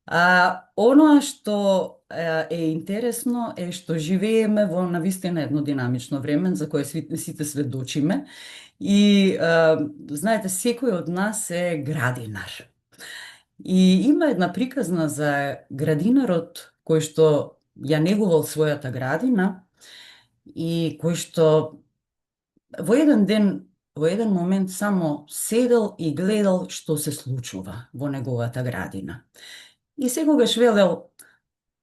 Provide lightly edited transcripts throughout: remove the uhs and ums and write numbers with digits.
Оноа што е интересно е што живееме во навистина едно динамично време за кое сите сведочиме и знаете секој од нас е градинар. И има една приказна за градинарот кој што ја негувал својата градина и кој што во еден ден, во еден момент само седел и гледал што се случува во неговата градина. И секогаш велел: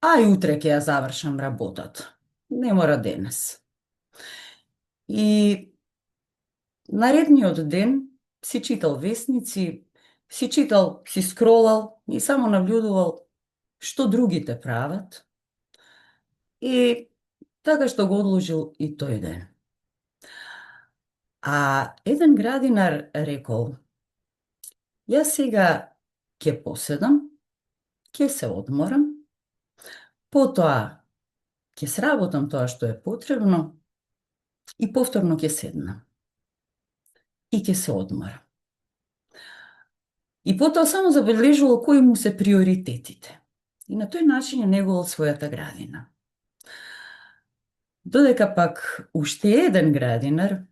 ај утре ќе ја завршам работата. Не мора денес. И наредниот ден си читал весници, си скролал и само наблюдувал што другите прават. И така што го одложил и тој ден. А еден градинар рекол: јас сега ќе поседам, ќе се одморам, потоа ќе сработам тоа што е потребно и повторно ќе седнам и ќе се одморам. И потоа само забележувал кои му се приоритетите. И на тој начин ја негувал својата градина. Додека пак уште еден градинар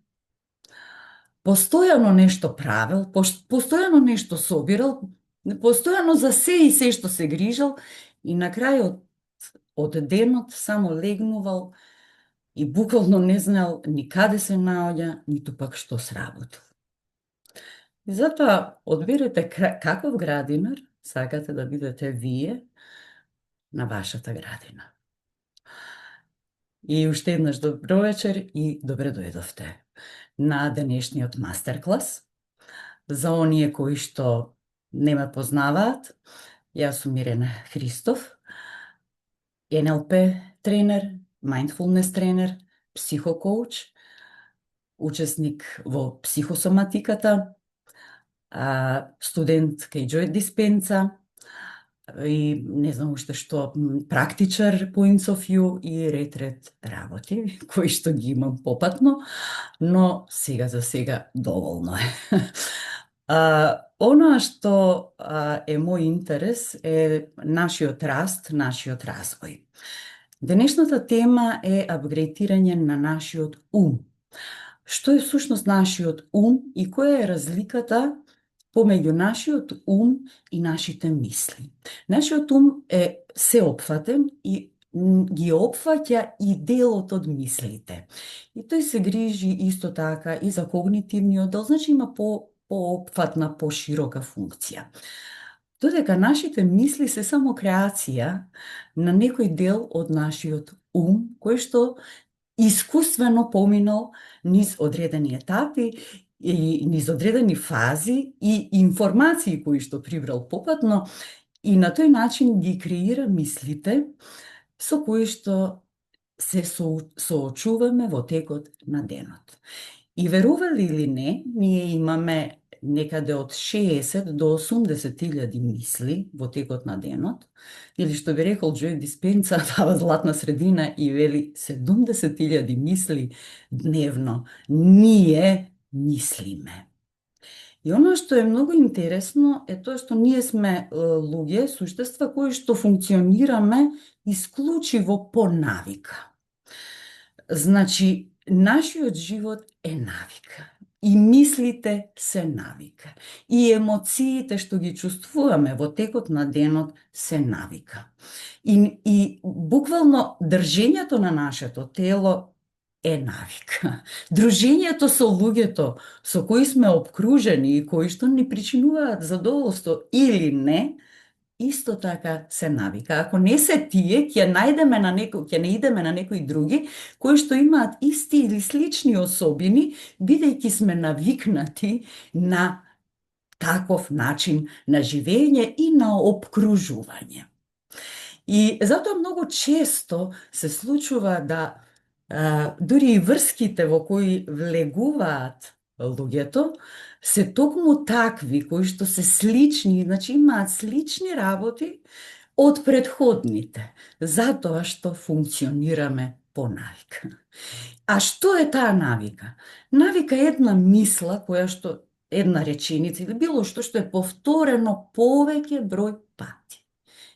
постојано нешто правел, постојано нешто собирал, постојано за се и се што се грижал и на крајот од денот само легнувал и буквално не знаел ни каде се наоѓа, ниту пак што сработил. И затоа одберете каков градинар сакате да бидете вие на вашата градина. И уште еднаш добро вечер и добре дојдовте на денешниот мастерклас. За оние кои што не ме познаваат, јас сум Ирена Христов, НЛП тренер, mindfulness тренер, психокоуч, учесник во психосоматиката, студент кај Joy Dispenza и не знам уште што, практичар Points of View и ред работи, кои што ги имам попатно, но сега за сега доволно е. Оноа што е мој интерес е нашиот раст, нашиот развој. Денешната тема е апгрейтирање на нашиот ум. Што е всушност нашиот ум и која е разликата помеѓу нашиот ум и нашите мисли? Нашиот ум е сеопфатен и ги опфаќа и делот од мислите. И тој се грижи исто така и за когнитивниот дел, значи има поопфатна, поширока функција. Додека нашите мисли се само креација на некој дел од нашиот ум, кој што искуствено поминал низ одредени етапи и низ одредени фази и информации кои што прибрал попатно и на тој начин ги креира мислите со кои што се соочуваме во текот на денот. И верували или не, ние имаме некаде од 60 до 80.000 мисли во текот на денот, или што би рекол Joe Dispenza, таа златна средина и вели 70.000 мисли дневно ние мислиме. И оно што е многу интересно е тоа што ние сме луѓе, суштества кои што функционираме исклучиво по навика. Значи, нашиот живот е навика. И мислите се навика. И емоциите што ги чувствуваме во текот на денот се навика. И буквално држењето на нашето тело е навика. Дружењето со луѓето со кои сме обкружени и кои што ни причинуваат задоволство или не, исто така се навика. Ако не се тие, ќе не идеме на некои други кои што имаат исти или слични особини, бидејќи сме навикнати на таков начин на живење и на обкружување. И затоа многу често се случува да дури и врските во кои влегуваат луѓето се токму такви кои што се слични, значи имаат слични работи од претходните, затоа што функционираме по навика. А што е таа навика? Навика е една мисла која што една реченица или било што е повторено повеќе број пати.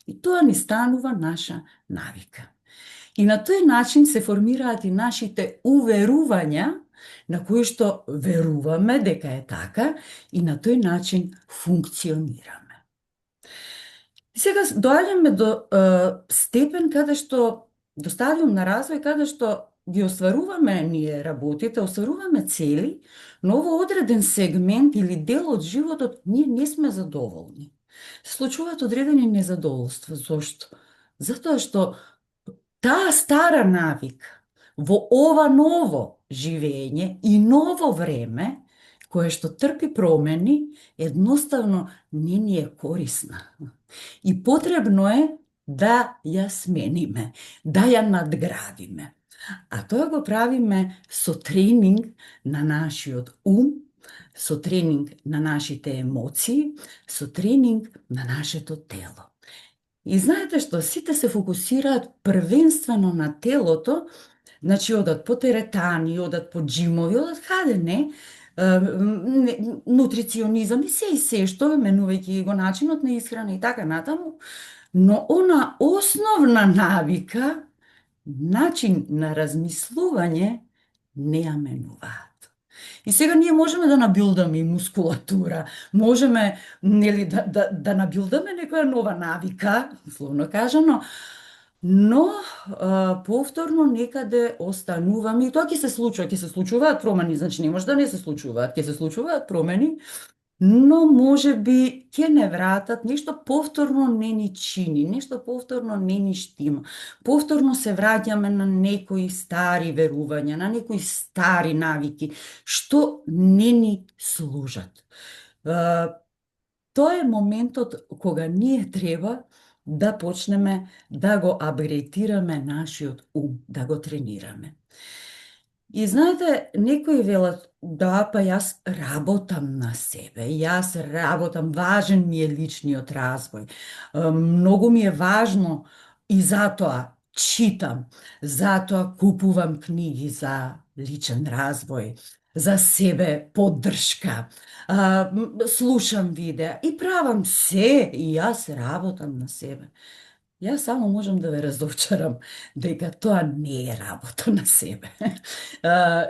И тоа ни станува наша навика. И на тој начин се формираат и нашите уверувања, на кои што веруваме дека е така, и на тој начин функционираме. И сега доаѓаме до степен каде што, до стадиум на развој, каде што ги остваруваме ние работите, остваруваме цели, но во одреден сегмент или дел од животот ние не сме задоволни. Се случуваат одредени незадоволства. Зошто? Затоа што таа стара навика во ова ново живење и ново време, кое што трпи промени, едноставно не ни е корисна. И потребно е да ја смениме, да ја надградиме. А тоа го правиме со тренинг на нашиот ум, со тренинг на нашите емоции, со тренинг на нашето тело. И знаете што, сите се фокусираат првенствено на телото, значи одат по теретани, одат по джимови, одат каде не, нутриционизам и се што, менувајќи го начинот на исхрана и така натаму, но она основна навика, начин на размислување, не ја менуваат. И сега ние можеме да набилдаме и мускулатура, можеме нели да набилдаме некоја нова навика, условно кажано, но повторно некаде остануваме, и тоа ќе се случува, ќе се случуваат промени, значи не може да не се случуваат, ќе се случуваат промени, но може би ќе не вратат, нешто повторно не ни чини, нешто повторно не ни штима. Повторно се враќаме на некои стари верувања, на некои стари навики, што не ни служат. Тоа е моментот кога ние треба да почнеме да го апгрейдираме нашиот ум, да го тренираме. И знаете, некои велат, да, па јас работам на себе, јас работам, важен ми е личниот развој, многу ми е важно и затоа читам, затоа купувам книги за личен развој, за себе поддршка, слушам видеа и правам се, и јас работам на себе. Јас само можам да ве разочарам дека тоа не е работа на себе.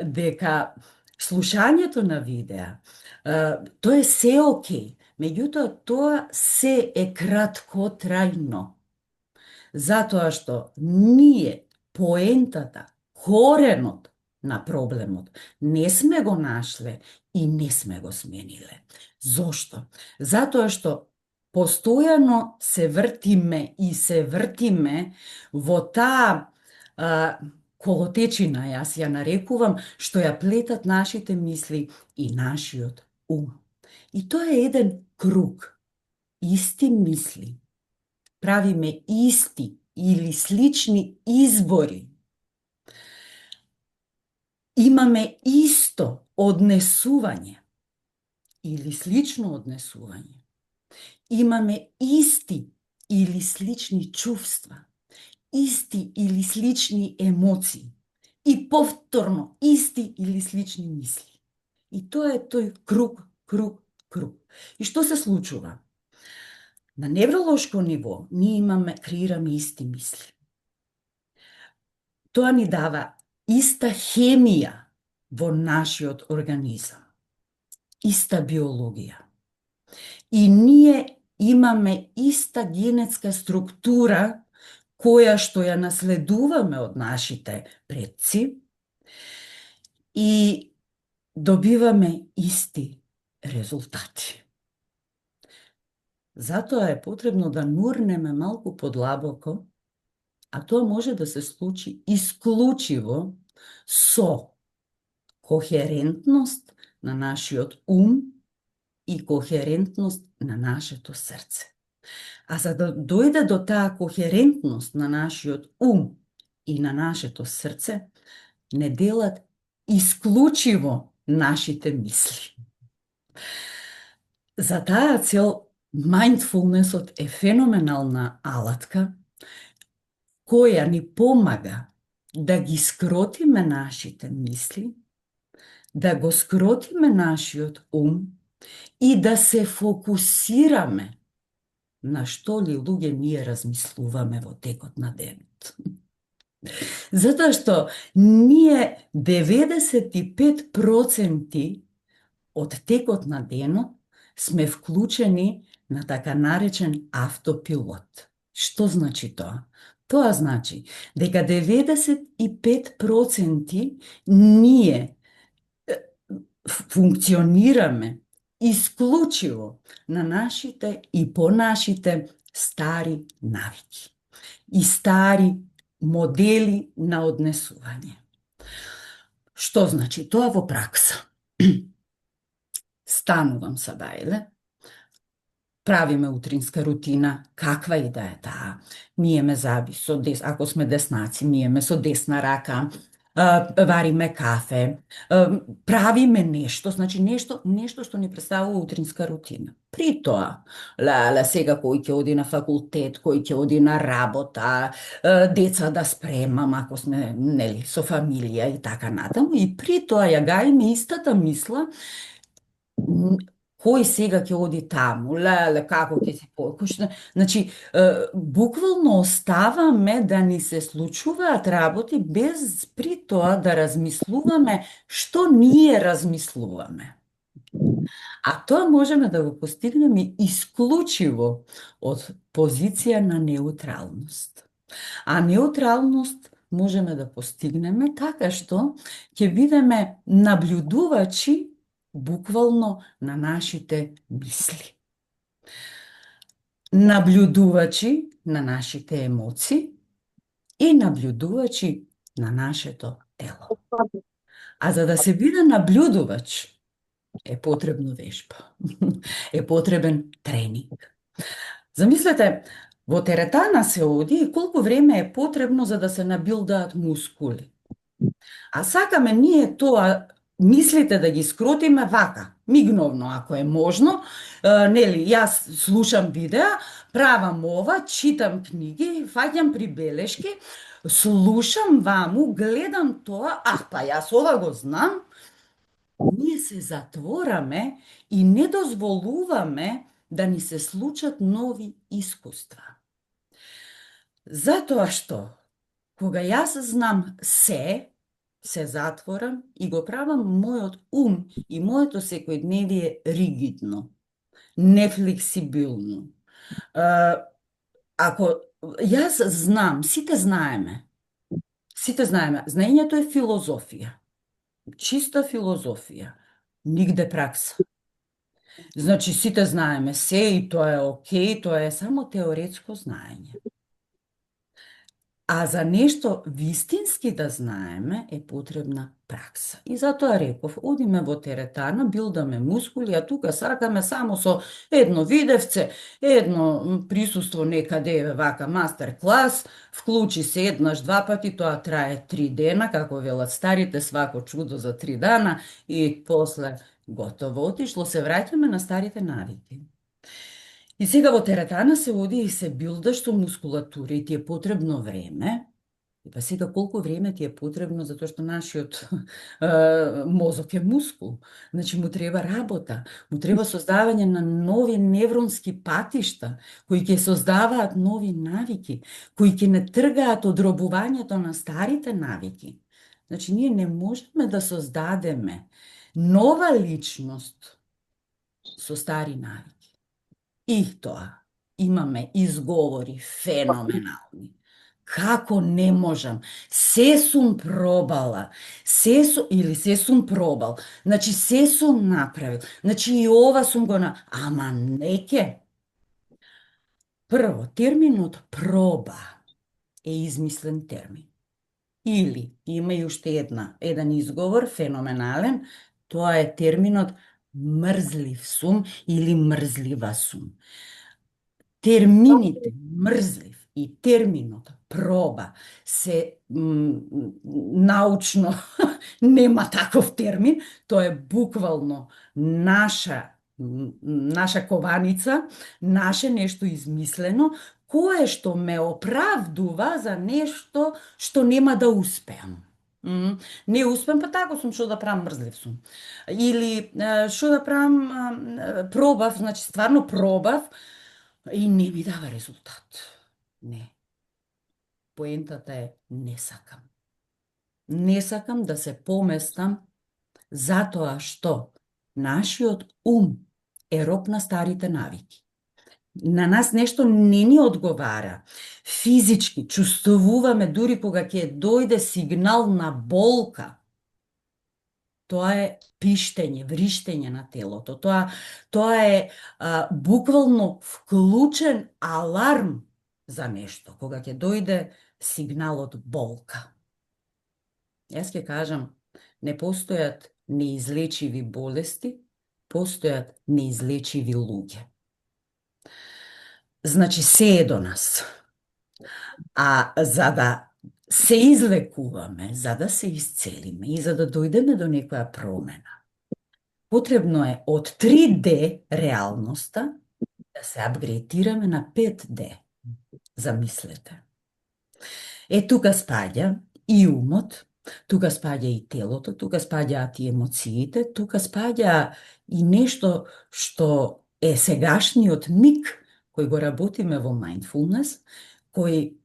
Дека слушањето на видеа, тоа е се окей, меѓутоа тоа се е краткотрајно. Затоа што ние поентата, коренот на проблемот не сме го нашле и не сме го смениле. Зошто? Затоа што постојано се вртиме во таа колотечина, јас ја нарекувам, што ја плетат нашите мисли и нашиот ум. И тоа е еден круг. Исти мисли. Правиме исти или слични избори. Имаме исто однесување или слично однесување. Имаме исти или слични чувства, исти или слични емоции и повторно исти или слични мисли. И тоа е тој круг. И што се случува? На невролошко ниво ние креираме исти мисли. Тоа ни дава иста хемија во нашиот организам, иста биологија. И ние имаме иста генетска структура која што ја наследуваме од нашите предци и добиваме исти резултати. Затоа е потребно да нурнеме малку подлабоко, а тоа може да се случи исклучиво со кохерентност на нашиот ум и кохерентност на нашето срце. А за да дојде до таа кохерентност на нашиот ум и на нашето срце, не делат исклучиво нашите мисли. За таа цел, mindfulnessот е феноменална алатка која ни помага да ги скротиме нашите мисли, да го скротиме нашиот ум и да се фокусираме на што ли луѓе ние размислуваме во текот на денот. Затоа што ние 95% од текот на денот сме вклучени на така наречен автопилот. Што значи тоа? Тоа значи дека 95% ние функционираме исклучиво на нашите и по нашите стари навики и стари модели на однесување. Што значи тоа во пракса? Станувам са бајле, правиме утринска рутина, каква и да е таа. Миеме заби со ако сме деснаци, миеме со десна рака, вариме кафе, правиме нешто, значи нешто што ни представува утринска рутина. При тоа, сега кој ќе оди на факултет, кој ќе оди на работа, деца да спремам, ако сме, нели, со фамилија и така натаму, и при тоа ја гаиме истата мисла, кој сега ќе оди таму, како ќе се Значи, буквално оставаме да ни се случуваат работи без при тоа да размислуваме што ние размислуваме. А тоа можеме да го постигнеме исклучиво од позиција на неутралност. А неутралност можеме да постигнеме така што ќе бидеме наблюдувачи буквално на нашите мисли. Наблюдувачи на нашите емоции и наблюдувачи на нашето тело. А за да се биде наблюдувач е потребно вежба. Е потребен тренинг. Замислете, во теретана се оди и колку време е потребно за да се набилдаат мускули. А сакаме ние тоа мислите да ги скротиме вака, мигновно, ако е можно. Нели, јас слушам видеа, правам ова, читам книги, фаќам прибелешки, слушам ваму, гледам тоа, па јас ова го знам. Ние се затвораме и не дозволуваме да ни се случат нови искуства. Затоа што, кога јас знам се затворам и го правам мојот ум и моето секојдневие ригидно, нефлексибилно. Ако јас знам, сите знаеме, знаењето е филозофија, чиста филозофија, нигде пракса. Значи, сите знаеме се и тоа е окей, тоа е само теоретско знаење. А за нешто вистински да знаеме е потребна пракса. И затоа реков, одиме во теретана, билдаме мускули, а тука сакаме само со едно видевце, едно присуство некаде вака мастер клас, вклучи се еднаш, два пати, тоа трае 3 дена, како велат старите, свако чудо за 3 дана и после готово отишло, се враќаме на старите навики. И сега во теретана се оди и се билдаш со мускулатура и ти е потребно време. И па сега колку време ти е потребно, затоа што нашиот мозок е мускул. Значи му треба работа, му треба создавање на нови невронски патишта, кои ќе создаваат нови навики, кои ќе не тргаат од робувањето на старите навики. Значи ние не можеме да создадеме нова личност со стари навики. И тоа, имаме изговори феноменални. Како не можам? Се сум пробала. Се сум пробал. Значи, се сум направил. Значи, и ова сум го Ама неке. Прво, терминот проба е измислен термин. Или, има и уште еден изговор, феноменален, тоа е терминот мрзлив сум или мрзлива сум. Термините мрзлив и терминот проба се научно нема таков термин, тоа е буквално наша кованица, наше нешто измислено, кое што ме оправдува за нешто што нема да успеам. Не успеам, па тако сум, што да правам, мрзлив сум. Или што да правам, пробав, значи стварно пробав, И не ми дава резултат. Не. Поентата е не сакам. Не сакам да се поместам затоа што нашиот ум е роб на старите навики. На нас нешто не ни одговара. Физички чувствуваме дури кога ќе дојде сигнал на болка. Тоа е пиштење, вриштење на телото. Тоа е буквално вклучен аларм за нешто, кога ќе дојде сигналот болка. Јас ќе кажам, не постојат неизлечиви болести, постојат неизлечиви луѓе. Значи, се е до нас. А за да се излекуваме, за да се исцелиме и за да дојдеме до некоја промена, потребно е од 3D реалноста да се апгрейтираме на 5D. Замислете. Тука спаѓа и умот, тука спаѓа и телото, тука спаѓаат и емоциите, тука спаѓа и нешто што е сегашниот миг кој го работиме во mindfulness, кој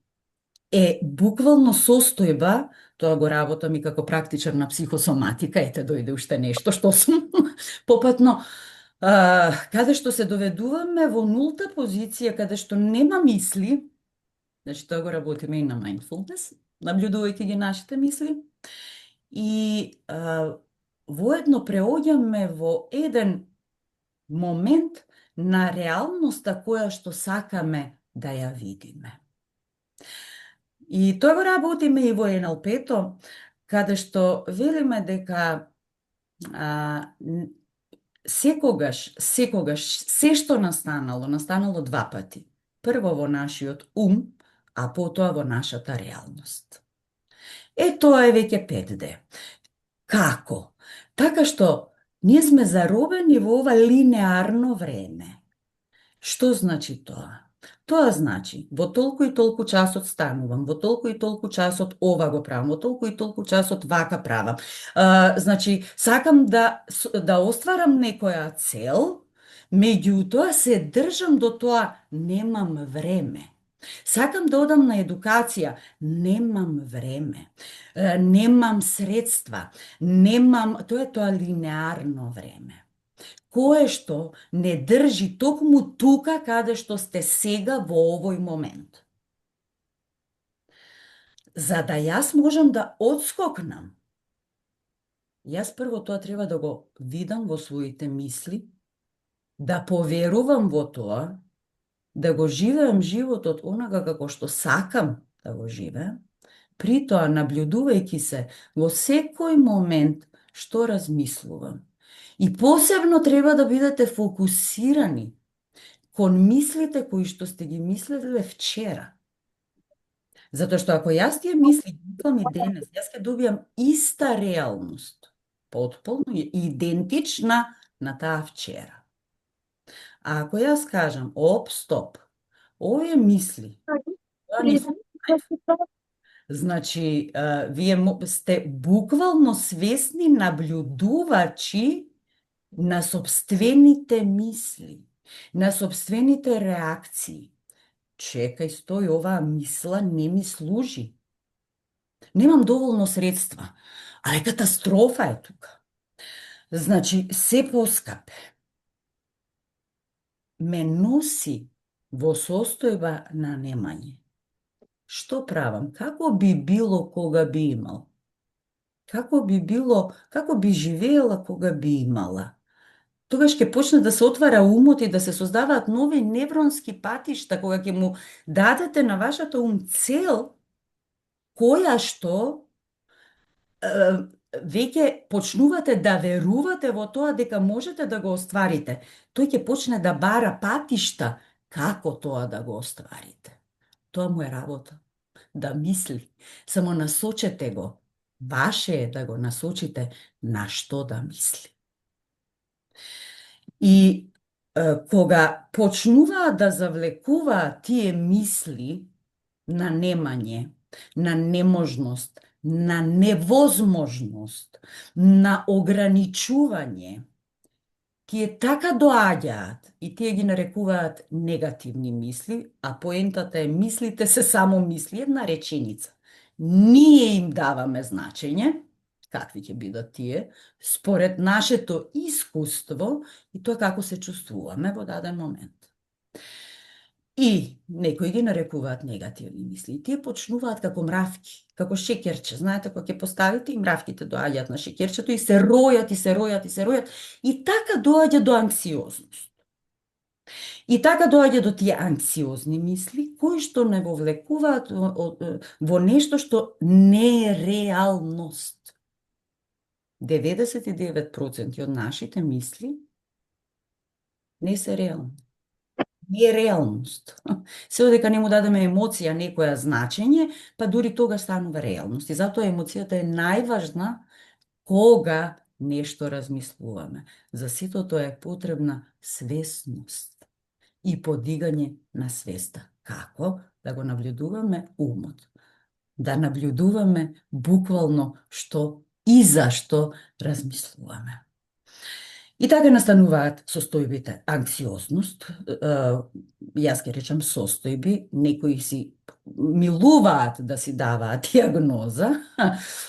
е буквално состојба, тоа го работам и како практичар на психосоматика, ете дојде уште нешто што сум попатно, каде што се доведуваме во нулта позиција, каде што нема мисли, значи тоа го работиме и на mindfulness, наблюдувајќи ги нашите мисли, и воедно преоѓаме во еден момент на реалноста која што сакаме да ја видиме. И тоа го работиме и во НЛП-то, каде што велиме дека секогаш, се што настанало два пати. Прво во нашиот ум, а потоа во нашата реалност. Тоа е веќе 5D. Како? Така што ние сме заробени во ова линеарно време. Што значи тоа? Тоа значи, во толку и толку часот станувам, во толку и толку часот ова го правам, во толку и толку часот вака правам. Значи, сакам да остварам некоја цел, меѓутоа се држам до тоа, немам време. Сакам да одам на едукација, немам време. Немам средства, тоа е тоа линеарно време. Кое што не држи токму тука каде што сте сега во овој момент. За да јас можам да одскокнам, јас прво тоа треба да го видам во своите мисли, да поверувам во тоа, да го живеам животот онага како што сакам да го живеам, при тоа наблюдувајќи се во секој момент што размислувам. И посебно треба да бидете фокусирани кон мислите кои што сте ги мислеле вчера. Затоа што ако јас тие мисли ги и денес, јас ќе добијам иста реалност, потполно идентична на таа вчера. А ако јас кажам, стоп, овие мисли, тоа не се значи, вие сте буквално свесни наблюдувачи на собствените мисли, на собствените реакции. Чекај, стој, оваа мисла не ми служи. Немам доволно средства, а катастрофа е тука. Значи, се поскапе ме носи во состојба на немање. Што правам? Како би било кога би имал? Како би живеела кога би имала? Тогаш ќе почне да се отвара умот и да се создаваат нови невронски патишта, кога ќе му дадете на вашата ум цел, која што веќе почнувате да верувате во тоа дека можете да го остварите. Тој ќе почне да бара патишта како тоа да го остварите. Тоа му е работа. Да мисли. Само насочете го. Ваше е да го насочите на што да мисли. И кога почнуваат да завлекуваат тие мисли на немање, на неможност, на невозможност, на ограничување, тие така доаѓаат и тие ги нарекуваат негативни мисли, а поентата е мислите се само мисли, една реченица. Ние им даваме значење, какви ќе бидат тие, според нашето искуство и тоа како се чувствуваме во даден момент. И некои ги нарекуваат негативни мисли. И тие почнуваат како мравки, како шеќерче. Знаете, кога ќе поставите и мравките доаѓаат на шеќерчето и се ројат, и се ројат, и се ројат. И така доаѓа до анксиозност. И така доаѓа до тие анксиозни мисли, кои што не вовлекуваат во нешто што не е реалност. 99% од нашите мисли не се реални. Не е реалност. Се додека не му дадеме емоција некоја значење, па дури тога станува реалност. И затоа емоцијата е најважна кога нешто размислуваме. За сето тоа е потребна свесност и подигање на свеста. Како? Да го наблюдуваме умот. Да наблюдуваме буквално што и зашто размислуваме. И така настануваат состојбите анксиозност, јас ќе речам состојби, некои си милуваат да си даваат диагноза,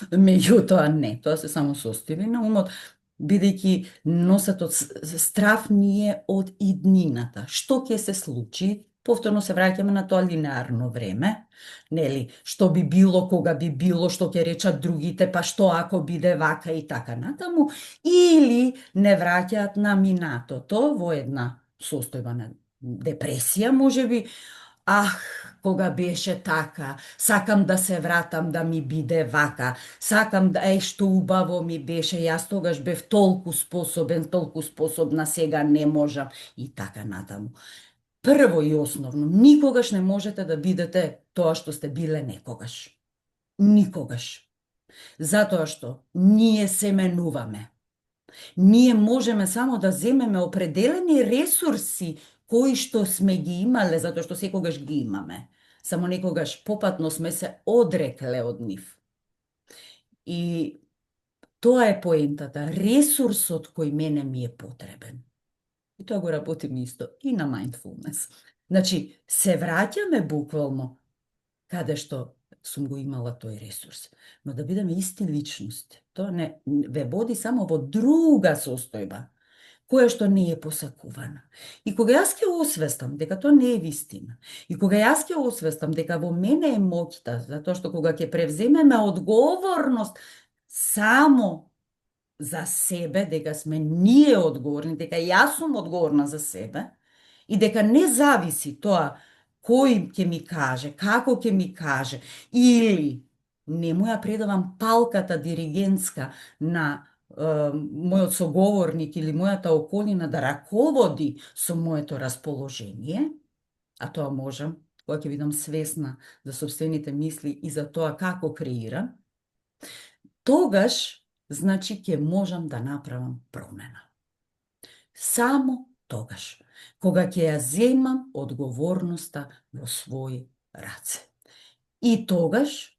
меѓутоа не, тоа се само состојби на умот, бидејќи носат од страф ние од иднината. Што ќе се случи? Повторно се враќаме на тоа линеарно време, нели, што би било, кога би било, што ќе речат другите, па што ако биде вака и така натаму, или не враќаат на минатото во една состојба на депресија, можеби, кога беше така, сакам да се вратам да ми биде вака, сакам да, што убаво ми беше, јас тогаш бев толку способен, толку способна, сега не можам, и така натаму. Прво и основно, никогаш не можете да бидете тоа што сте биле некогаш. Никогаш. Затоа што ние се менуваме. Ние можеме само да земеме определени ресурси кои што сме ги имале, затоа што секогаш ги имаме. Само некогаш попатно сме се одрекле од нив. И тоа е поентата, ресурсот кој мене ми е потребен. И тоа го работиме исто и на mindfulness. Значи, се враќаме буквално каде што сум го имала тој ресурс. Но да бидеме исти личности, тоа не ве води само во друга состојба, која што не е посакувана. И кога јас ќе освестам дека тоа не е вистина, и кога јас ќе освестам дека во мене е моќта, затоа што кога ќе превземеме одговорност само за себе, дека сме ние одговорни, дека јас сум одговорна за себе, и дека не зависи тоа кој ќе ми каже, како ќе ми каже, или не му ја предавам палката диригентска на мојот соговорник или мојата околина да раководи со моето расположение, а тоа можам, кога ќе бидам свесна за сопствените мисли и за тоа како креирам, тогаш значи ќе можам да направам промена. Само тогаш, кога ќе ја земам одговорноста во своји раце. И тогаш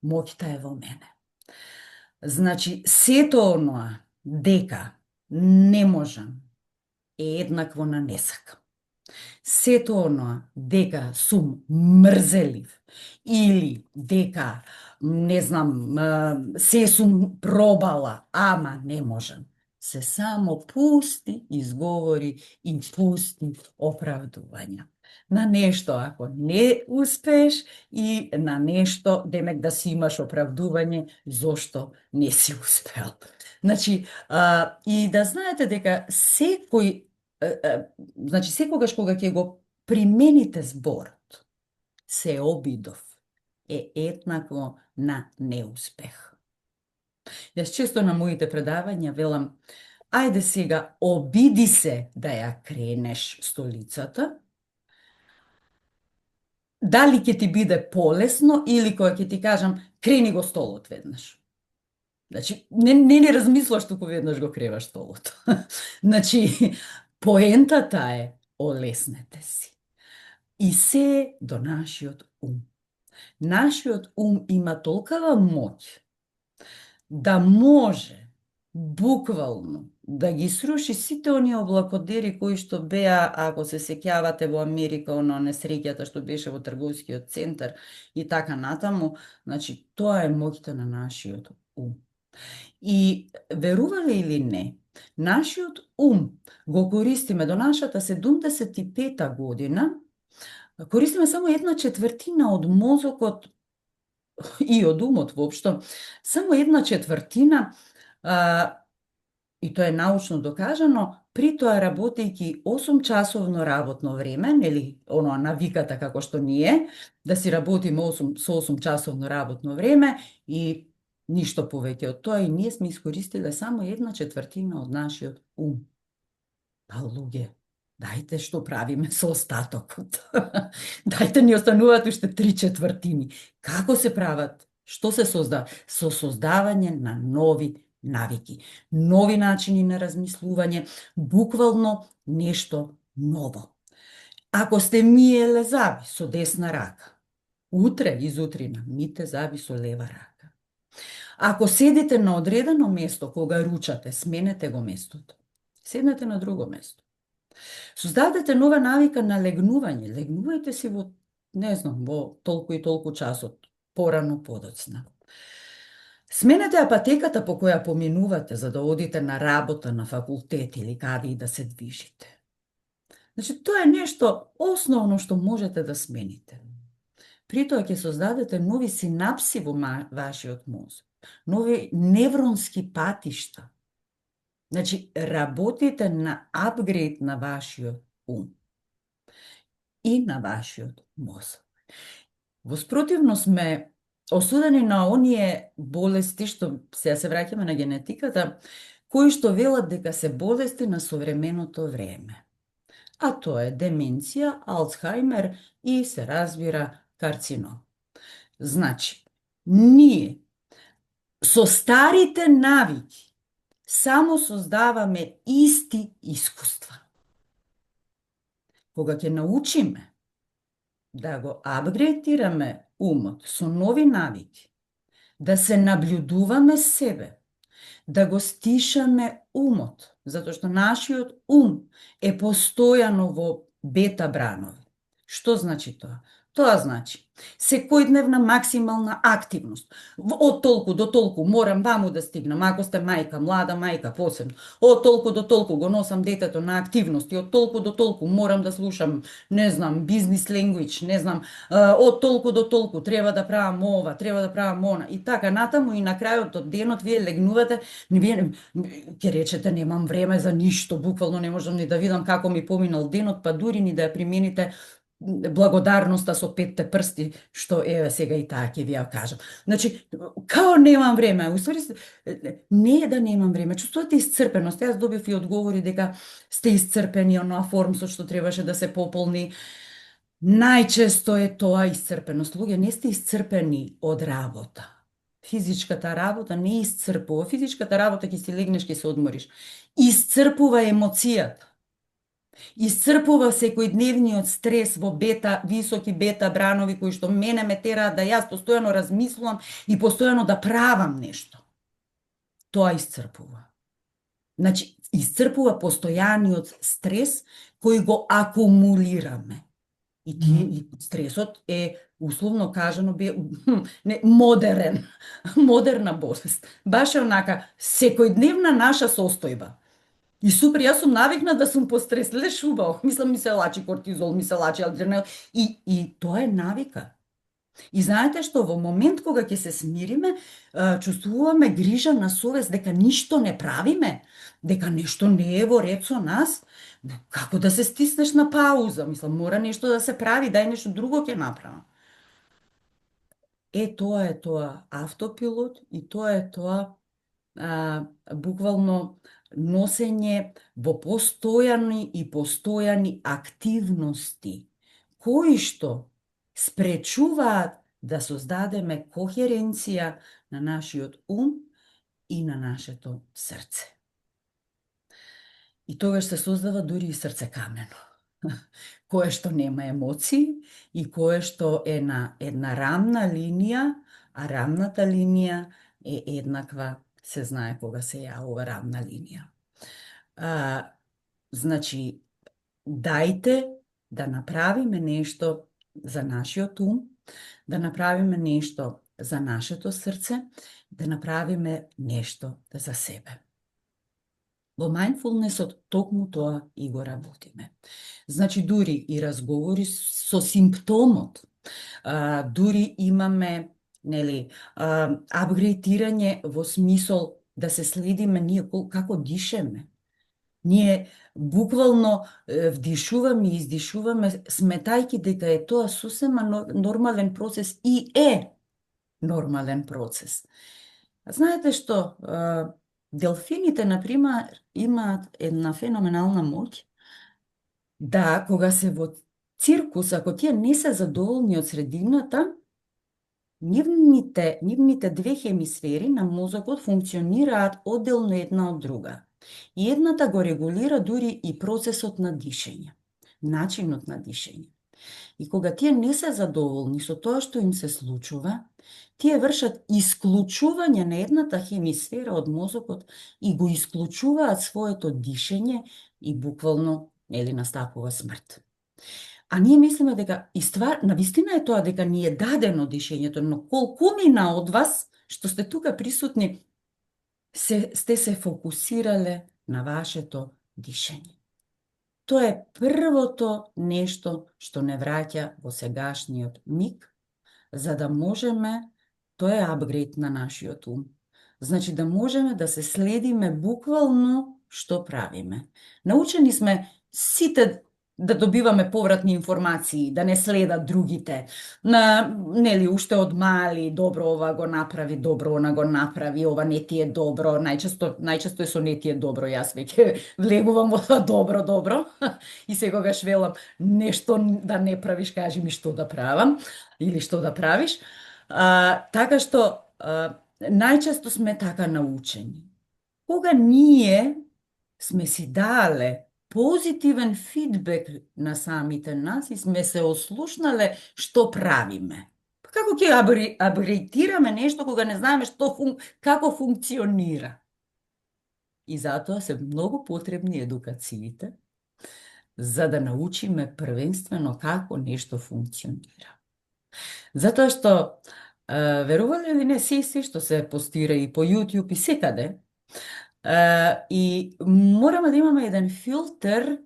моќта е во мене. Значи, сето оноа дека не можам е еднакво на не сакам. Сето оноа дека сум мрзелив или дека не знам, се сум пробала, ама не можам, се само пусти изговори и пусти оправдувања. На нешто ако не успееш и на нешто демек да си имаш оправдување зошто не си успел. Значи, и да знаете дека секој, значи секогаш кога ќе го примените зборот, се обидов е еднакво на неуспех. Јас често на моите предавања велам, ајде сега обиди се да ја кренеш столицата, дали ќе ти биде полесно или кога ќе ти кажам крени го столот веднаш. Значи, не размислуваш туку веднаш го креваш столот. Значи, поентата е олеснете си. И се до нашиот ум. Нашиот ум има толкава моќ да може буквално да ги сруши сите оние облакодери кои што беа, ако се сеќавате во Америка, несреќата што беше во трговскиот центар и така натаму, значи тоа е моќта на нашиот ум. И верувале или не, нашиот ум го користиме до нашата 75-та година, користиме само 1/4 од мозокот и од умот воопшто, само 1/4, и тоа е научно докажано, при тоа работејќи 8-часовно работно време, нели, оноа навиката како што ние, да си работиме 8-часовно работно време и ништо повеќе од тоа, и ние сме искористиле само 1/4 од нашиот ум. Па луѓе, дајте што правиме со остатокот. Дајте ни остануваат уште 3/4. Како се прават? Што се создава? Со создавање на нови навики, нови начини на размислување, буквално нешто ново. Ако сте миеле заби со десна рака, утре, изутрина, мите заби со лева рака. Ако седите на одредено место кога ручате, сменете го местото. Седнете на друго место. Создадете нова навика на легнување. Легнувајте си во, не знам, во толку и толку часот, порано, подоцна. Сменете апатеката по која поминувате за да одите на работа, на факултет или каде и да се движите. Значи, тоа е нешто основно што можете да смените. При тоа ќе создадете нови синапси во вашиот мозок, нови невронски патишта. Значи, работите на апгрейд на вашиот ум и на вашиот мозок. Во спротивно сме осудени на оние болести, што сега се враќаме на генетиката, кои што велат дека се болести на современото време. А тоа е деменција, Алцхаймер и се разбира карцином. Значи, ние со старите навики само создаваме исти искуства. Кога ќе научиме да го апгрейдираме умот со нови навики, да се наблюдуваме себе, да го стишаме умот, затоа што нашиот ум е постојано во бета бранови. Што значи тоа? Тоа значи секојдневна максимална активност. Од толку до толку морам ваму да стигнам, ако сте мајка, млада мајка посебно. Од толку до толку го носам детето на активности, од толку до толку морам да слушам, не знам, бизнес ленгвидж, не знам, од толку до толку треба да правам ова, треба да правам она и така натаму, и на крајот од денот вие легнувате, вие ќе речете немам време за ништо, буквално не можам ни да видам како ми поминал денот, па дури ни да ја примените благодарноста со 5 прсти, што еве сега и таа ќе ви ја кажам. Значи, као немам време, уствари не е да немам време, чувствувате исцрпеност. Јас добив и одговори дека сте исцрпени, оноа формсот што требаше да се пополни. Најчесто е тоа исцрпеност. Луѓе, не сте исцрпени од работа. Физичката работа не исцрпува. Физичката работа ќе си легнеш, ќе се одмориш. Исцрпува емоцијата. Исцрпува секојдневниот стрес во високи бета бранови кои што мене ме тераат да јас постојано размислувам и постојано да правам нешто. Тоа исцрпува. Значи, исцрпува постојаниот стрес кој го акумулираме. И стресот е, условно кажано, модерна болест. Баш е онака секојдневна наша состојба. И супер, јас сум навикна да сум пострес, леш убаво. Мислам, ми се лачи кортизол, ми се лачи адреналин. И тоа е навика. И знаете што, во момент кога ќе се смириме, чувствуваме грижа на совест дека ништо не правиме, дека нешто не е во ред со нас. Како да се стиснеш на пауза? Мислам, мора нешто да се прави, дај нешто друго ќе направам. Тоа е тоа автопилот и тоа е тоа буквално носење во постојани и постојани активности, кои што спречуваат да создадеме кохеренција на нашиот ум и на нашето срце. И тогаш се создава дури и срце камено, кое што нема емоции и кое што е на една рамна линија, а рамната линија е еднаква, се знае кога се јавува рамна линија. А, значи, дајте да направиме нешто за нашиот ум, да направиме нешто за нашето срце, да направиме нешто за себе. Во mindfulnessот токму тоа и го работиме. Значи, дури и разговори со симптомот, дури имаме, нели, апгрейтирање во смисол да се следиме ние како дишеме. Ние буквално вдишуваме и издишуваме, сметајќи дека е тоа сосема нормален процес и е нормален процес. Знаете што, делфините, например, имаат една феноменална моќ да, кога се во циркус, ако тие не се задоволни од средината, нивните две хемисфери на мозокот функционираат одделно една од друга. И едната го регулира дури и процесот на дишење, начинот на дишење. И кога тие не се задоволни со тоа што им се случува, тие вршат исклучување на едната хемисфера од мозокот и го исклучуваат своето дишење и буквално, нели, настапува смрт. А ние мислиме дека навистина е тоа дека ни е дадено дишењето, но колкумина од вас што сте тука присутни сте се фокусирале на вашето дишење. Тоа е првото нешто што не враќа во сегашниот миг, за да можеме, тоа е апгрейд на нашиот ум. Значи да можеме да се следиме буквално што правиме. Научени сме сите да добиваме повратни информации, да не следат другите. Нели, уште од мали, добро ова го направи, добро она го направи, ова не ти е добро, најчесто е со не ти е добро, јас веќе влегувам во тоа добро, и секогаш велам нешто да не правиш, кажи ми што да правам, или што да правиш. Така што, најчесто сме така научени. Кога ние сме си дале позитивен фидбек на самите нас и сме се ослушнале што правиме. Како ќе апгрейтираме нешто кога не знаеме како функционира? И затоа се многу потребни едукациите за да научиме првенствено како нешто функционира. Затоа што, верувале или не, се што се постира и по YouTube и секаде, и мораме да имаме еден филтер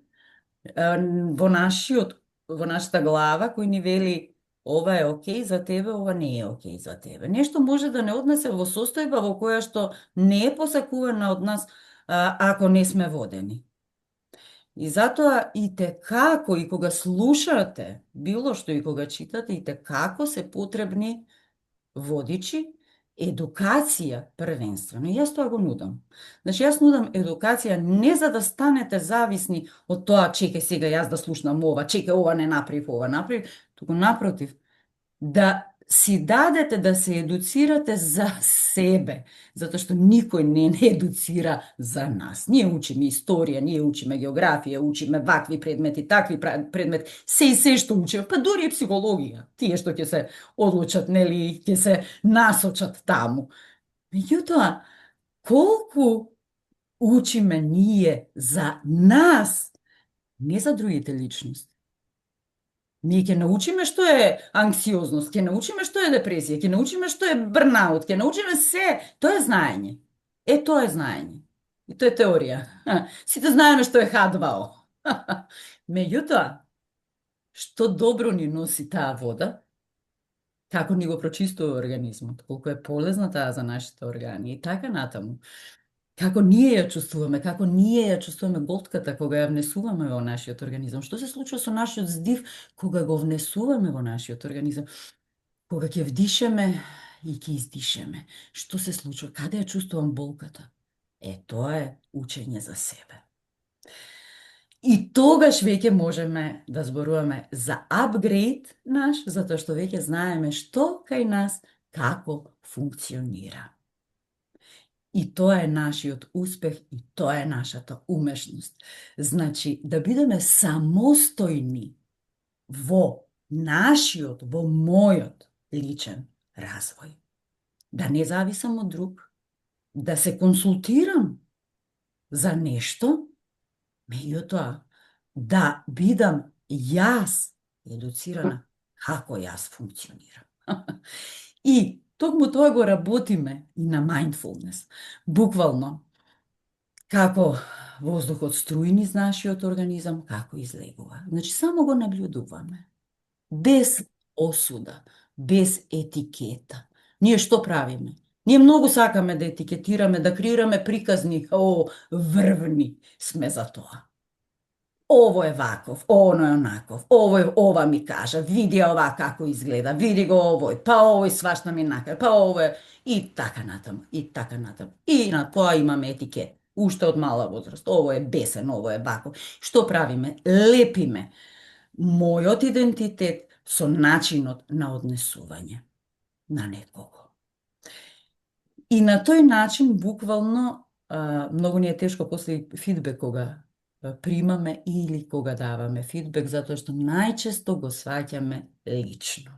во нашата глава кој ни вели ова е окей за тебе, ова не е окей за тебе. Нешто може да не однесе во состојба во која што не е посакувана од нас ако не сме водени. И затоа и како и кога слушате било што и кога читате, и како се потребни водичи, едукација првенствено. И јас тоа го нудам. Значи, јас нудам едукација не за да станете зависни од тоа, чекај сега јас да слушнам ова, чекај ова не направив, ова направив, туку напротив, да си дадете да се едуцирате за себе, затоа што никој не едуцира за нас. Ние учиме историја, ние учиме географија, учиме вакви предмети, такви предмети, се што учиме, па дури и психологија. Тие што ќе се одлучат, нели, ќе се насочат таму. Меѓутоа, колку учиме ние за нас, не за другите личности. Ние ќе научиме што е анксиозност, ќе научиме што е депресија, ќе научиме што е брнаут, ќе научиме се. Тоа е знаење. Тоа е знаење. И тоа е теорија. Сите знаеме што е H2O. Меѓутоа, што добро ни носи таа вода, како ни го прочистува организмот, колку е полезна таа за нашите органи и така натаму. Како ние ја чувствуваме, како ние ја чувствуваме голтката кога ја внесуваме во нашиот организам. Што се случува со нашиот здив кога го внесуваме во нашиот организам? Кога ќе вдишеме и ќе издишеме. Што се случува? Каде ја чувствувам болката? Тоа е учење за себе. И тогаш веќе можеме да зборуваме за апгрейд наш, затоа што веќе знаеме што кај нас како функционира. И тоа е нашиот успех, и тоа е нашата умешност. Значи, да бидеме самостојни во нашиот, во мојот личен развој. Да не зависам од друг, да се консултирам за нешто, Меѓутоа, да бидам јас едуцирана како јас функционирам. И токму тоа го работиме и на mindfulness. Буквално, како воздухот струи низ нашиот организам, како излегува. Значи, само го наблюдуваме. Без осуда, без етикета. Ние што правиме? Ние многу сакаме да етикетираме, да креираме приказни, врвни сме за тоа. Ово е ваков, оно е онаков, ова ми кажа, види ова како изгледа, види го овој, па овој свашта ми накар, па овој, и така натаму, и така натаму. И на тоа имаме етикет. Уште од мала возраст. Ово е бесен, ово е ваков. Што правиме? Лепиме мојот идентитет со начинот на однесување на некого. И на тој начин, буквално, многу ни е тешко после фидбек кога примаме или кога даваме фидбек, затоа што најчесто го сваќаме лично.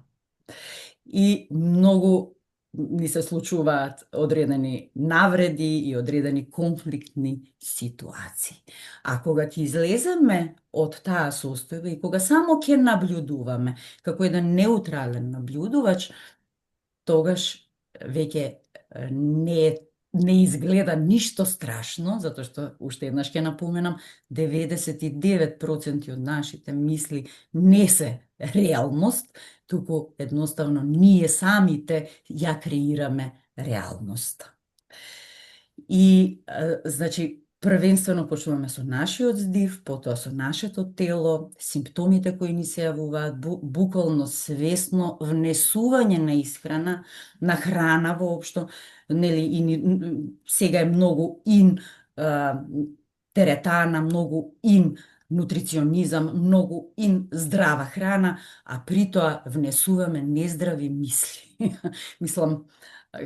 И многу ни се случуваат одредени навреди и одредени конфликтни ситуации. А кога ќе излеземе од таа состојба и кога само ќе наблюдуваме како еден неутрален наблюдувач, тогаш веќе не изгледа ништо страшно, затоа што, уште еднаш ќе напоменам, 99% од нашите мисли не се реалност, туку едноставно ние самите ја креираме реалноста. И, значи, првенствено почнуваме со нашиот здив, потоа со нашето тело, симптомите кои ни се јавуваат, буквално свесно внесување на исхрана, на храна воопшто, нели, и сега е многу теретана, многу нутриционизам, многу здрава храна, а при тоа внесуваме нездрави мисли. Мислам,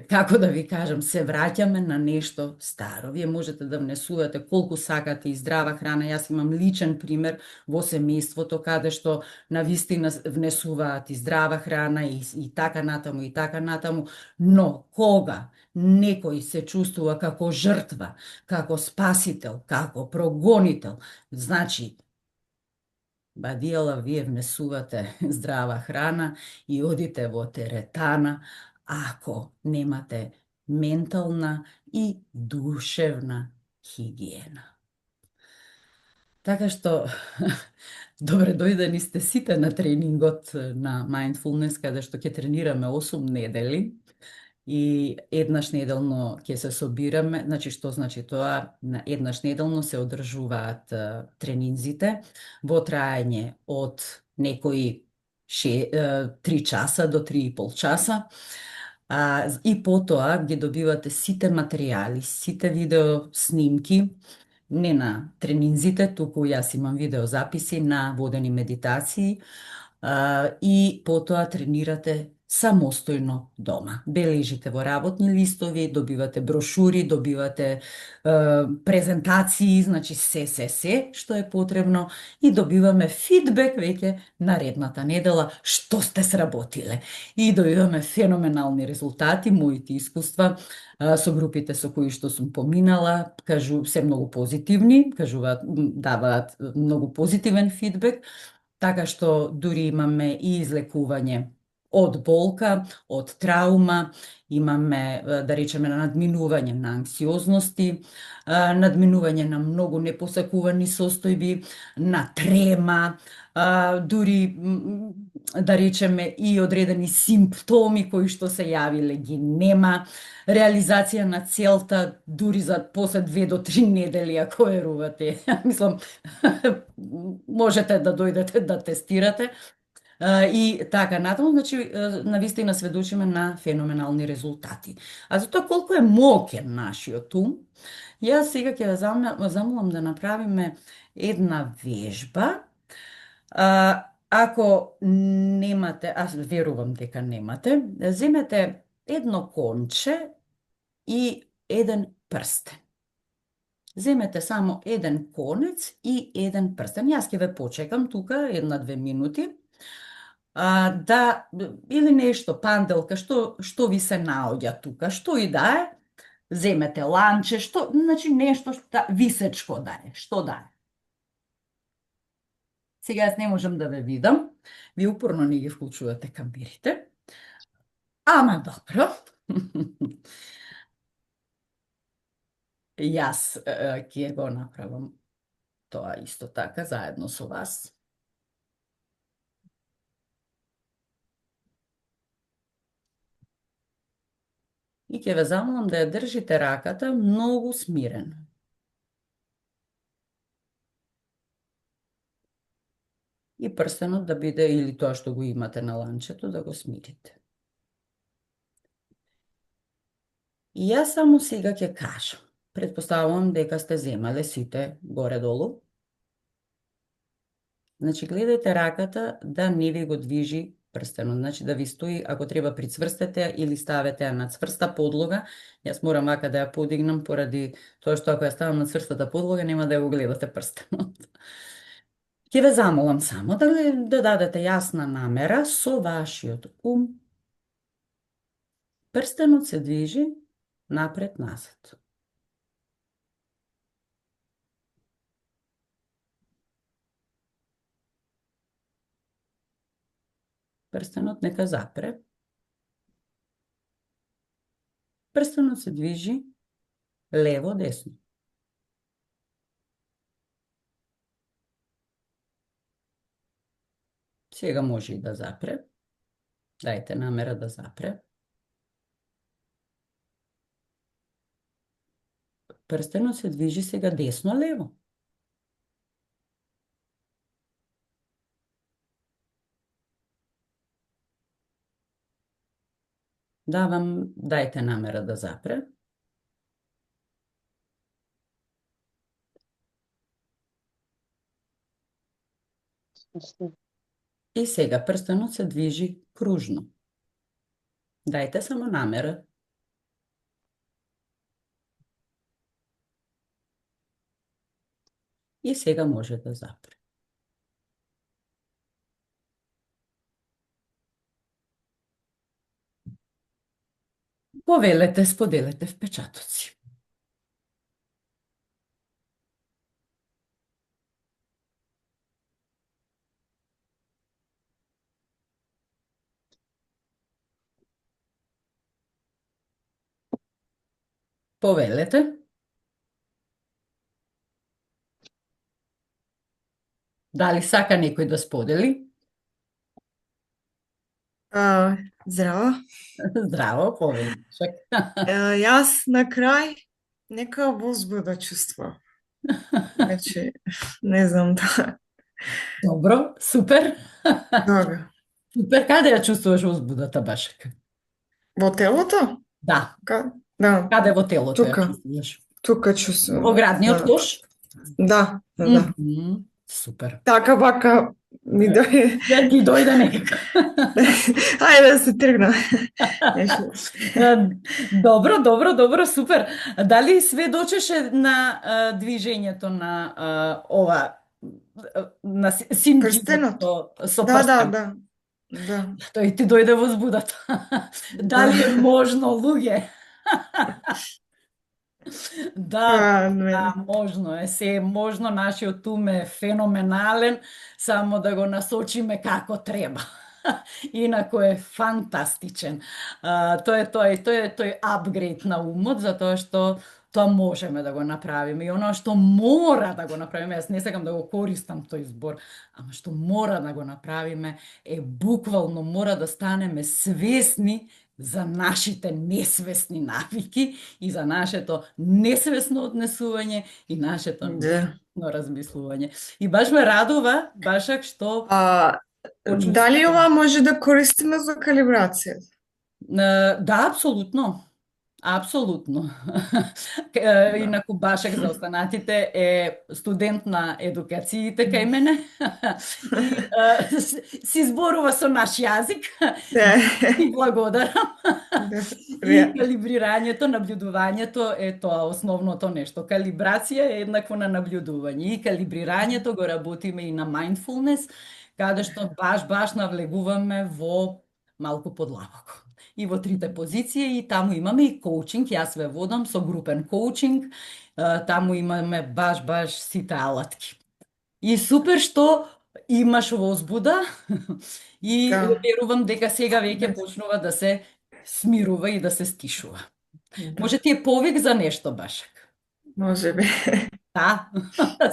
како да ви кажам, се враќаме на нешто старо. Вие можете да внесувате колку сакате и здрава храна. Јас имам личен пример во семејството, каде што навистина внесуваат и здрава храна и така натаму, но кога некој се чувствува како жртва, како спасител, како прогонител, значи, бадијала, вие внесувате здрава храна и одите во теретана, ако немате ментална и душевна хигиена. Така што, добре дојдени сте сите на тренингот на mindfulness, каде што ќе тренираме 8 недели и еднаш неделно ќе се собираме. Значи, што значи тоа? Еднаш неделно се одржуваат тренинзите во траење од некои 3 часа до 3,5 часа. И потоа ги добивате сите материјали, сите видео снимки, не на тренинзите, туку јас имам видеозаписи на водени медитации, и потоа тренирате самостојно дома. Бележите во работни листови, добивате брошури, добивате презентации, значи се што е потребно, и добиваме фидбек веќе наредната недела што сте сработиле. И добиваме феноменални резултати, моите искуства со групите со кои што сум поминала, се многу позитивни, даваат многу позитивен фидбек, така што дури имаме и излекување од болка, од траума, имаме, да речеме, надминување на анксиозности, надминување на многу непосакувани состојби, на трема, дури, да речеме, и одредени симптоми кои што се јавиле ги нема, реализација на целта дури за после 2 до 3 недели, ако верувате. Мислам, можете да дојдете да тестирате. И така натаму, значи, навистина сведочиме на феноменални резултати. А за тоа колку е моќен нашиот ум, јас сега ќе ве замолам да направиме една вежба. Ако немате, аз верувам дека немате, земете едно конче и еден прстен. Земете само еден конец и еден прстен. Јас ќе ве почекам тука 1-2 минути. Или нешто, панделка, што ви се наоѓа тука, што и да е, земете ланче, значи нешто висечко да е, што да е. Сега јас не можам да ве видам. Ви упорно не ги вклучувате камерите. Ама добро. Јас ќе го направам тоа исто така заедно со вас. И ќе ве замолам да ја држите раката многу смирено. И прстенот да биде, или тоа што го имате на ланчето, да го смирите. И јас само сега ќе кажам. Предпоставувам дека сте земале сите горе-долу. Значи, гледајте раката да не ви го движи прстенот. Значи, да ви стои, ако треба, прицврстете или ставете ја на цврста подлога. Јас морам вака да ја подигнам поради тоа што ако ја ставам на цврстата подлога, нема да ја го гледате прстенот. Ќе ве замолам само да дадете јасна намера со вашиот ум. Прстенот се движи напред-назад. Прстенот нека запре. Прстенот се движи лево-десно. Сега може и да запре. Дајте намера да запре. Прстенот се движи сега десно-лево. Дајте намера да запре. И сега прстенот се движи кружно. Дајте само намера. И сега може да запре. Повелете, споделете впечатоци. Повелете. Дали сака некој да сподели? Здраво. Здраво, повеличек. Јас на крај нека возбуда чувство. Значи, не знам да. Добро, супер. Добро. Супер, каде ја чувствуваш возбудата, Башак? Во телото? Да. Да. Каде во телото ја Тука. чувствуваш? Тука чувствувам. Во градниот кош? Да. Супер. Така бака ми дојде. Да ти дојде некако. Ајде да се тргна. Добро, супер. Дали сведочеше на движењето на ова на синџивото со прстен? Да. Тој ти дојде возбудата. Дали е можно, луѓе? Да, можно е, се е можно, нашиот ум е феноменален, само да го насочиме како треба. Инаку е фантастичен. Тој е тој апгрейд на умот, затоа што тоа можеме да го направиме. И оно што мора да го направиме, јас не сакам да го користам тој збор, ама што мора да го направиме е буквално мора да станеме свесни за нашите несвесни навики и за нашето несвесно однесување и нашето несвесно размислување. И баш ме радува, Башак, што... Дали ова може да користиме за калибрација? Да, апсолутно. Апсолутно. Инаку Башак за останатите е студент на едукациите кај мене и си зборува со наш јазик. И благодарам. И калибрирањето, наблюдувањето е тоа основното нешто. Калибрација е еднакво на наблюдување. И калибрирањето го работиме и на mindfulness, каде што баш навлегуваме во малку подлабоко. И во трите позиции, и таму имаме и коучинг, јас ве водам со групен коучинг, таму имаме баш сите алатки. И супер што имаш возбуда и Да, верувам дека сега веќе да, почнува да се смирува и да се стишува. да, Може ти е повик за нешто, Башак? може би. Да,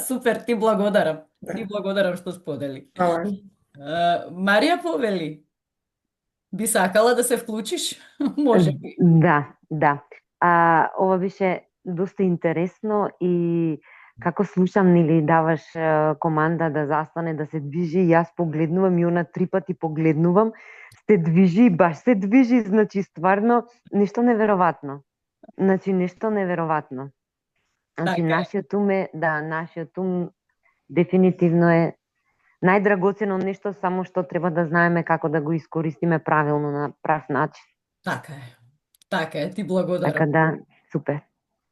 супер, ти благодарам. Ти Да, благодарам што сподели. фала. Марија повели, би сакала да се вклучиш? Може би. Да, да. Ова беше доста интересно и како слушам, нели, даваш команда да застане, да се движи, и јас погледнувам и она 3 пати погледнувам, се движи, баш се движи, значи стварно нешто невероватно. Значи нешто невероватно. Значи Така е. нашиот ум е, да, нашиот ум дефинитивно е најдрагоцено нешто, само што треба да знаеме како да го искористиме правилно на прав начин. Така е. Така е, ти благодарам. Така да, супер.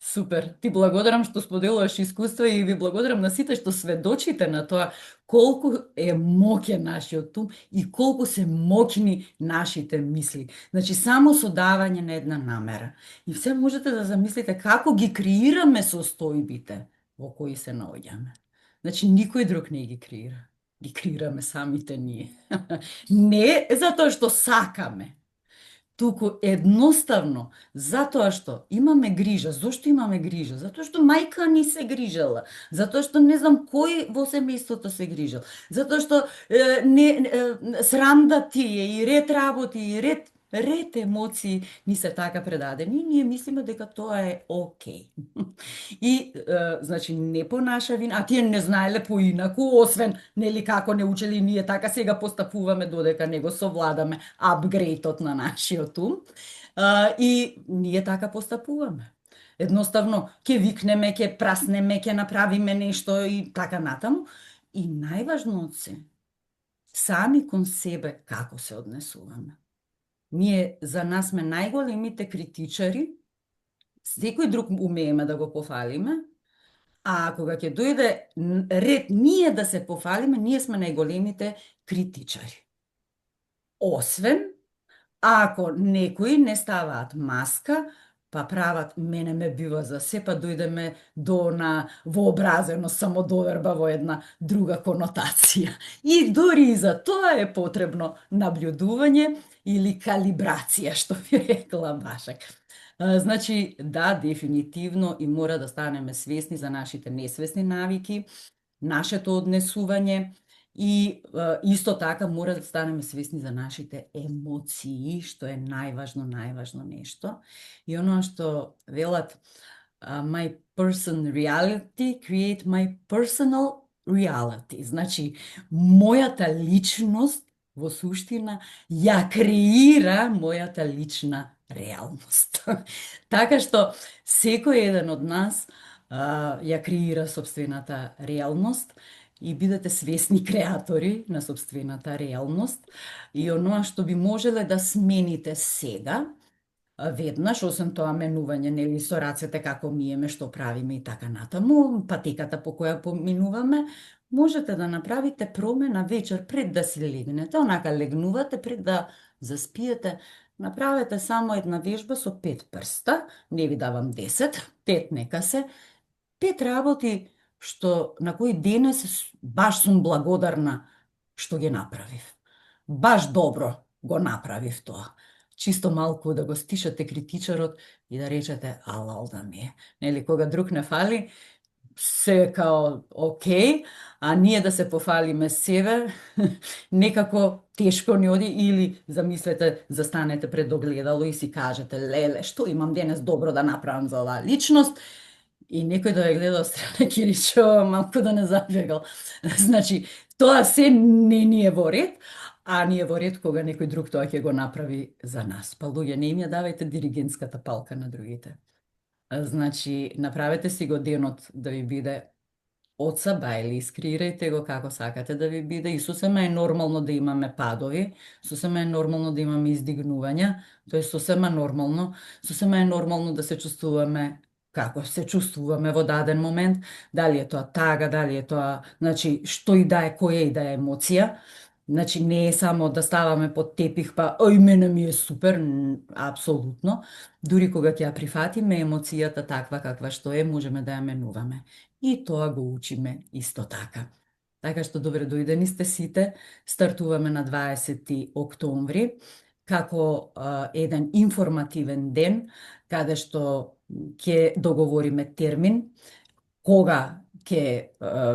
Супер. Ти благодарам што споделуваш искуства и ви благодарам на сите што сведочите на тоа колку е моќен нашиот ум и колку се моќни нашите мисли. Значи, само со давање на една намера. И се можете да замислите како ги креираме состојбите во кои се наоѓаме. Значи, никој друг не ги креира. Ги креираме самите ние. Не затоа што сакаме, туку едноставно затоа што имаме грижа. Зошто имаме грижа? Затоа што мајка ни се грижала, затоа што не знам кој во семејството се грижал, затоа што срам да ти е и ред работи и ред емоции ни се така предадени, ние мислиме дека тоа е окей. И, значи, не по наша вина, а тие не знаеле поинаку, освен, нели, како не учели ние, така сега постапуваме додека не го совладаме апгрейтот на нашиот ум. И ние така постапуваме. Едноставно, ќе викнеме, ќе праснеме, ќе направиме нешто и така натаму. И најважно од се, сами кон себе како се однесуваме. Ние за нас сме најголемите критичари, секој друг умееме да го пофалиме, а кога ќе дојде ред ние да се пофалиме, ние сме најголемите критичари. Освен, ако некои не ставаат маска, па прават мене ме бива за се, па дојдеме до на вообразено самодоверба во една друга конотација. И дури и за тоа е потребно наблюдување или калибрација, што би рекла Башак. Значи, да, дефинитивно и мора да станеме свесни за нашите несвесни навики, нашето однесување и исто така мора да станеме свесни за нашите емоции, што е најважно нешто. И оно што велат my person reality create my personal reality. Значи, мојата личност во суштина ја креира мојата лична реалност. Така што секој еден од нас ја креира собствената реалност и бидете свесни креатори на собствената реалност и оноа што би можеле да смените сега, веднаш, освен тоа менување, нели, со рацете како миеме, што правиме и така натаму, патеката по која поминуваме, можете да направите промена вечер пред да си легнете, онака легнувате пред да заспиете, направете само една вежба со 5 прста, не ви давам 10, 5 нека се, 5 работи што на кои денес баш сум благодарна што ги направив. Баш добро го направив тоа. Чисто малку да го стишате критичарот и да речете алал да ми е. Нели, кога друг не фали, се као окей, а ние да се пофалиме себе, некако тешко ни оди, или замислете, застанете пред огледало и си кажете, леле, што имам денес добро да направам за оваа личност, и некој да ја гледа од страна ќе рече, малку да не забегал. Значи, тоа се не ни е во ред, а ни е во ред кога некој друг тоа ќе го направи за нас. Па луѓе, не им ја давајте диригентската палка на другите. Значи, направете си го денот да ви биде од сабајли, искреирајте го како сакате да ви биде, и сосема е нормално да имаме падови, сосема е нормално да имаме издигнувања, тоа е сосема нормално, сосема е нормално да се чувствуваме како се чувствуваме во даден момент, дали е тоа тага, дали е тоа, значи, што и да е, која и да е емоција. Значи, не е само да ставаме под тепих, па, ој, мене ми е супер, апсолутно. Дури кога ќе ја прифатиме емоцијата таква каква што е, можеме да ја менуваме. И тоа го учиме исто така. Така што добре дојдени сте сите. Стартуваме на 20 октомври како еден информативен ден каде што ќе договориме термин кога ќе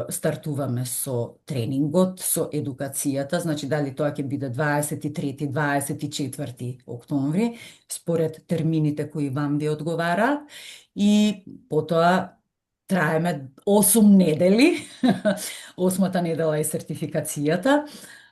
стартуваме со тренингот, со едукацијата, значи дали тоа ќе биде 23, 24 октомври, според термините кои вам ви одговараат, и потоа траеме 8 недели, 8-та недела е сертификацијата,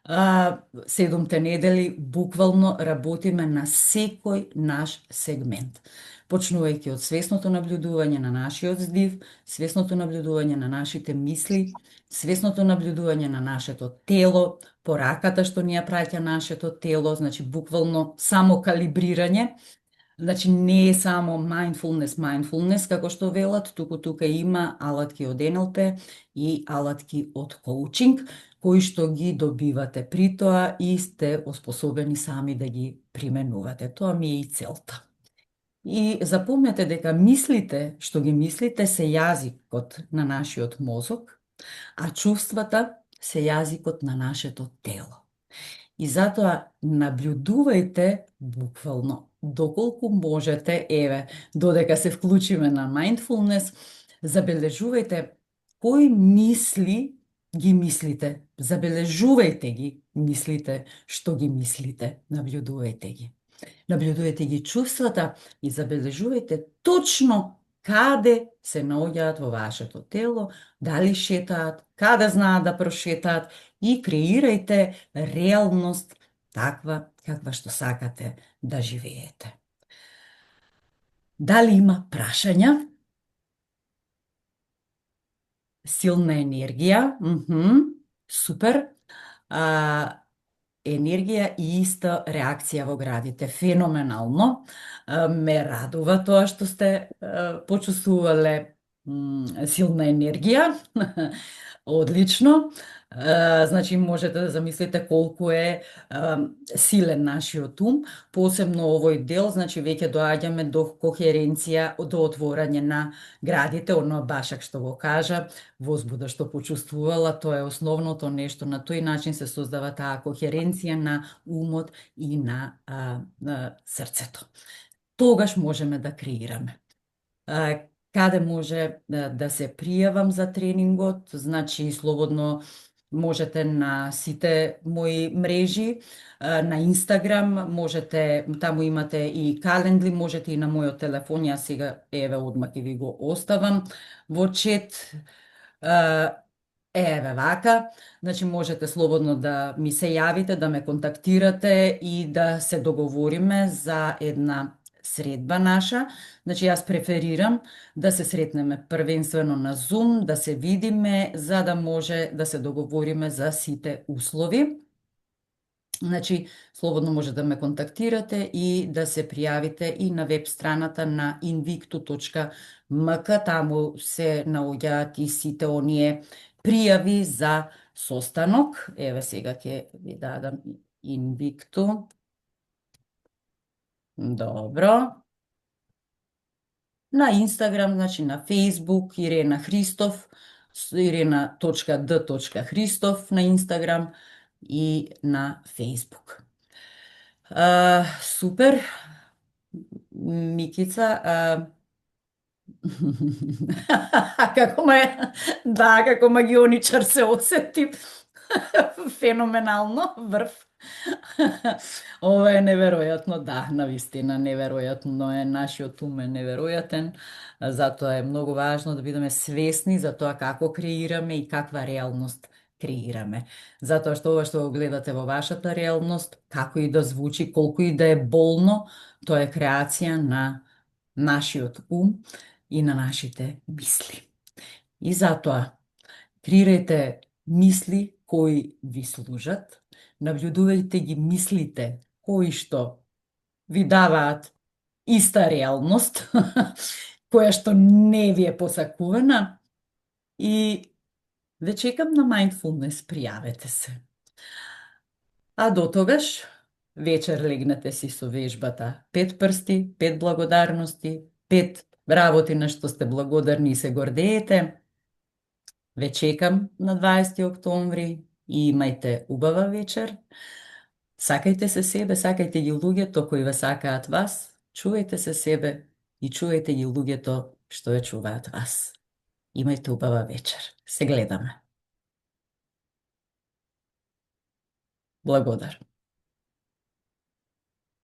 7-те недели буквално работиме на секој наш сегмент. Почнувајќи од свесното наблюдување на нашиот здив, свесното наблюдување на нашите мисли, свесното наблюдување на нашето тело, пораката што ни ја праќа нашето тело, значи буквално само калибрирање. Значи не е само mindfulness, како што велат, туку тука има алатки од НЛП и алатки од коучинг, кои што ги добивате при тоа и сте оспособени сами да ги применувате. Тоа ми е и целта. И запомнете дека мислите, што ги мислите, се јазикот на нашиот мозок, а чувствата се јазикот на нашето тело. И затоа наблюдувајте буквално доколку можете, еве, додека се вклучиме на mindfulness, забележувајте кои мисли ги мислите. Забележувајте ги мислите што ги мислите, наблюдувајте ги. Наблюдувајте ги чувствата и забележувајте точно каде се наоѓаат во вашето тело, дали шетаат, каде знаат да прошетаат и креирајте реалност таква каква што сакате да живеете. Дали има прашања? Силна енергија, супер. Енергија и иста реакција во градите. Феноменално. Ме радува тоа што сте почувствувале силна енергија. Одлично. Значи можете да замислите колку е силен нашиот ум, посебно овој дел, значи веќе доаѓаме до кохеренција, до отворање на градите, оно Башак што го кажа, возбуда што почувствувала, тоа е основното нешто, на тој начин се создава таа кохеренција на умот и на срцето. Тогаш можеме да креираме. Каде може да се пријавам за тренингот? Значи, слободно можете на сите мои мрежи, на Инстаграм, можете, таму имате и календли, можете и на мојот телефон, јас сега, еве, одма ќе ви го оставам во чет, еве вака, значи можете слободно да ми се јавите, да ме контактирате и да се договориме за една средба наша. Значи, јас преферирам да се сретнеме првенствено на Zoom, да се видиме, за да може да се договориме за сите услови. Значи, слободно може да ме контактирате и да се пријавите и на веб страната на invictu.mk, таму се наоѓаат и сите оние пријави за состанок. Еве сега ќе ви дадам Invictu. Добро. На Инстаграм, значи на Фейсбук, Ирена Христов, irena.d.христов на Инстаграм и на Фейсбук. Супер. Микица, како како магионичар се осети. Феноменално, врв. Ова е неверојатно, да, навистина, неверојатно е, нашиот ум е неверојатен, затоа е многу важно да бидеме свесни за тоа како креираме и каква реалност креираме. Затоа што ова што го гледате во вашата реалност, како и да звучи, колку и да е болно, тоа е креација на нашиот ум и на нашите мисли. И затоа, креирајте мисли кои ви служат, наблюдувајте ги мислите кои што ви даваат иста реалност, која што не ви е посакувана, и ве чекам на mindfulness, пријавете се. А до тогаш, вечер легнете си со вежбата 5 прсти, 5 благодарности, 5 работи на што сте благодарни и се гордеете, Ве чекам на 20 октомври и имајте убава вечер. Сакајте се себе, сакајте ги луѓето кои ве сакаат вас, чувајте се себе и чувајте ги луѓето што ја чуваат вас. Имајте убава вечер. Се гледаме. Благодарам.